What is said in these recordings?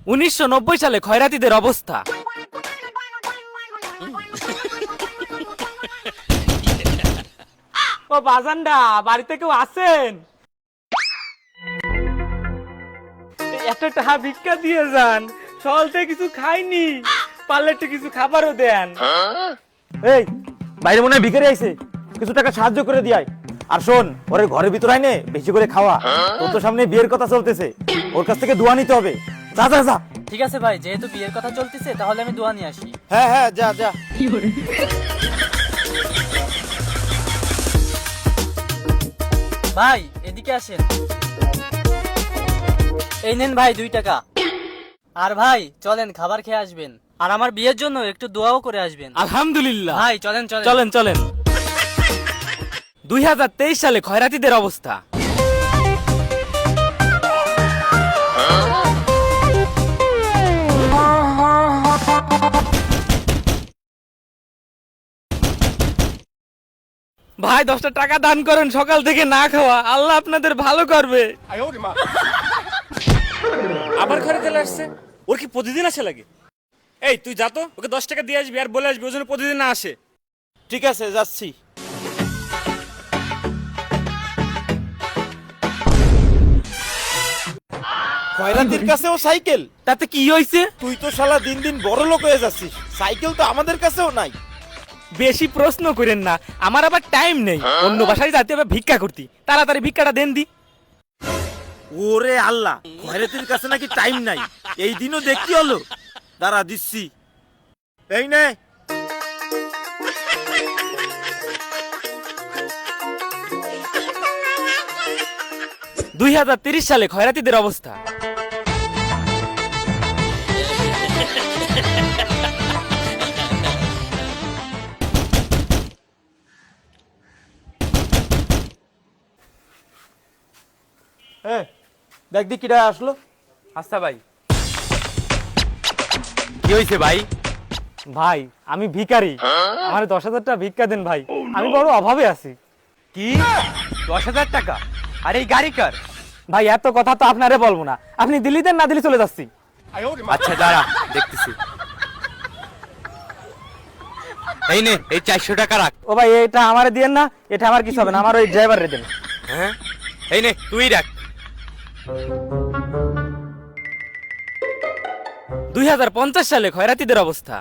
1990 সালে খয়রাতিদের অবস্থা। ও বাজানডা, বাড়িতে কেউ আছেন? একটা টাকা ভিক্ষা দিয়ে যান, সকালতে কিছু খাইনি, পারলে একটু কিছু খাবারও দেন। এই বাইরে মনে হয় ভিখারি আইছে, কিছু টাকা সাহায্য করে দিয়াই। আর শোন, ওরে ঘরের ভিতরে আইনে বেশি করে খাওয়া। তোর তো সামনে বিয়ের কথা চলতেছে, ওর কাছ থেকে দোয়া নিতে হবে। যা যা যা। ঠিক আছে ভাই, যেহেতু বিয়ের কথা চলতেছে তাহলে আমি দোয়া নিয়ে আসি। হ্যাঁ হ্যাঁ, যা যা। ভাই এদিকে আসেন, এই নেন ভাই 2 টাকা। আর ভাই চলেন খাবার খেয়ে আসবেন, আর আমার বিয়ের জন্য একটু দোয়াও করে আসবেন। আলহামদুলিল্লাহ। ভাই চলেন চলেন চলেন চলেন। 2023 সালে খয়রাতিদের অবস্থা। ভাই 10টা টাকা দান করেন, সকাল থেকে না খাওয়া, আল্লাহ আপনাদের ভালো করবে। আবার ঘরে চলে আসছে, ওর কি প্রতিদিন আসে লাগে? এই তুই যা তো, ওকে 10 টাকা দিয়ে আসবি আর বলে আসবি ও যেন প্রতিদিন না আসে। ঠিক আছে, যাচ্ছি। খয়রাতির কাছেও সাইকেল? তাতে কি হয়েছে? তুই তো শালা দিন দিন বড় লোক হয়ে যাচ্ছিস, সাইকেল তো আমাদের কাছেও নাই। বেশি প্রশ্ন করেন না, আমার আবার টাইম নেই, অন্য বাসায় যাতে হবে ভিক্ষা করতে, তাড়াতাড়ি ভিক্ষাটা দেন দি। ওরে আল্লাহ, খয়রাতির কাছে নাকি টাইম নাই, এই দিনও দেখতে হলো। দাঁড়া দিচ্ছি, এই নে। 2030 সালে খয়রাতিদের অবস্থা। দেখ দি কিটা আসলো। আচ্ছা ভাই। কি হয়েছে ভাই? ভাই আমি ভিখারি, আমার 10,000 টাকা ভিক্ষা দেন ভাই, আমি বড় অভাবে আছি। কি 10,000 টাকা? আর এই গাড়ি কার? ভাই এত কথা তো আপনারে বলবো না, আপনি দিল্লি দেন, না দিল্লি চলে যাচ্ছি। আচ্ছা দাঁড়া, দেখতেছি। এই নে, এই 400 টাকা রাখ। ও ভাই এটা আমারে দিয়েন না, এটা আমার কিছু হবে না, আমার ওই ড্রাইভারে দেন। হ্যাঁ, এই নে তুই রাখ। 2050 সালে খয়রাতিদের অবস্থা।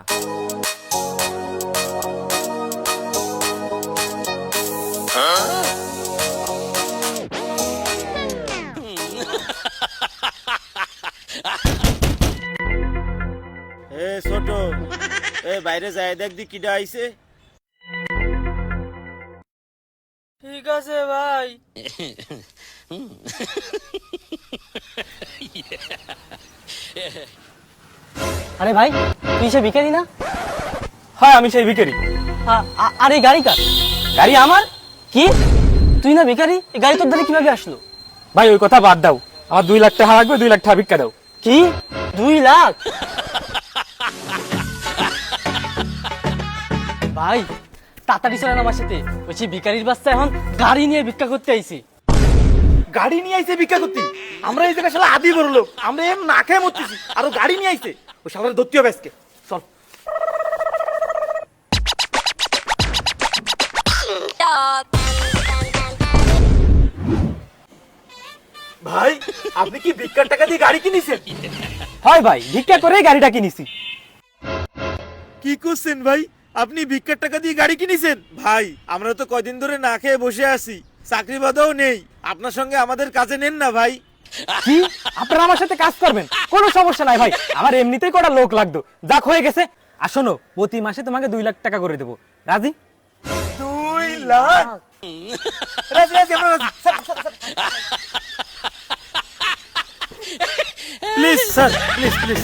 এ ছোট, এ বাইরে যায় দেখ দি কিটা আইছে। ঠিক আছে ভাই। আরে ভাই তুই সে ভিখারি না? হ্যাঁ আমি সেই ভিখারি। আর এই গাড়ি কার? গাড়ি আমার। কি তুই না ভিখারি, এই গাড়ি তোর দ্বারা কিভাবে আসলো? ভাই ওই কথা বাদ দাও, আমার 2 লাখ টাকা লাগবে, 2 লাখ টাকা ভিক্ষা দাও। কি 2 লাখ? ভাই তাড়াতাড়ি চলেন আমার সাথে, ওই সেই ভিখারির বাচ্চা এখন গাড়ি নিয়ে ভিক্ষা করতে আইছে। গাড়ি নিয়ে আইছে ভিক্ষা করতে? আমরা এই জায়গায় শালা আদি বড় লোক, আমরা এম না খেয়ে মরতেছি, আর ও গাড়ি নিয়ে আইছে। ওই শালার দত্তি হবে আজকে। চল। ভাই আপনি কি ভিক্ষার টাকা দিয়ে গাড়ি কিনেছেন? হয় ভাই, ভিক্ষা করে গাড়িটা কিনেছি। কি করছেন ভাই, আপনি ভিক্ষার টাকা দিয়ে গাড়ি কিনেছেন? ভাই আমরা তো কয়দিন ধরে না খেয়ে বসে আছি, চাকরি বাদাও নেই, আপনার সঙ্গে আমাদের কাজে নেন না ভাই। কি আপনারা আমার সাথে কাজ করবেন? কোনো সমস্যা নাই ভাই, আমার এমনিতেই কটা লোক লাগতো, যাক হয়ে গেছে। আর শোনো, প্রতি মাসে তোমাকে 2 লাখ টাকা করে দেবো, রাজি? 2 লাখ? রাজি রাজি, আমরা রাজি। Please sir, please please.